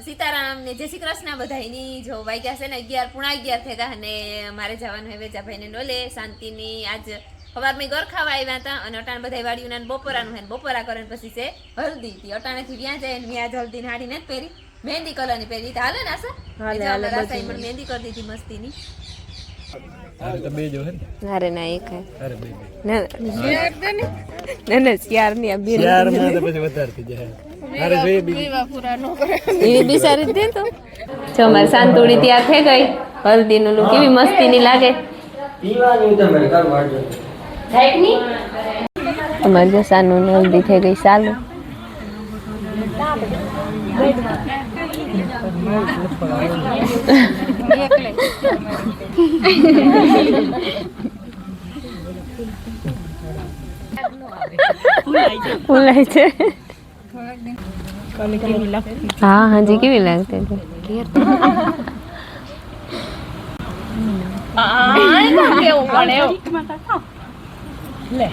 સીતારામ ને જય શ્રી કૃષ્ણ બધાયની જો વાગ્યા છે ને 11:11 થયા અને મારે જવાનું હે વેજાભાઈને નોલે શાંતિની આજ સવારમાં ઘર ખાવા આવ્યા હતા અને અટાણ બધા વાડીઓના બપોરાનું હે બપોરા કરીને પછી છે હલ્દી હતી અટાણેથી ત્યાં જાય ને ત્યાં જલ્દી નાડી ને પહેરી મહેંદી કલરની પહેરી તો હાલે ને આસા હાલે પણ મહેંદી કરી દીધી મસ્તીની તો બે જો હે અરે ના એક હે અરે બે ના ચાર ની આ બે ચાર માં તો પછી વધારે થઈ જાય અરે બે બીવા પૂરા નો કરે એ બિચારી દે તો જો મારી સાંતુડી તૈયાર થઈ ગઈ હલ્દી નું લુક કેવી મસ્તી ની લાગે પીવાની તમારે કામ વાળજો થાય ની અમાર જો સાનું ને હલ્દી થઈ ગઈ ચાલુ ફૂલાય છે હા હાજી કેવી લાગતી હતી કેવું પડે લે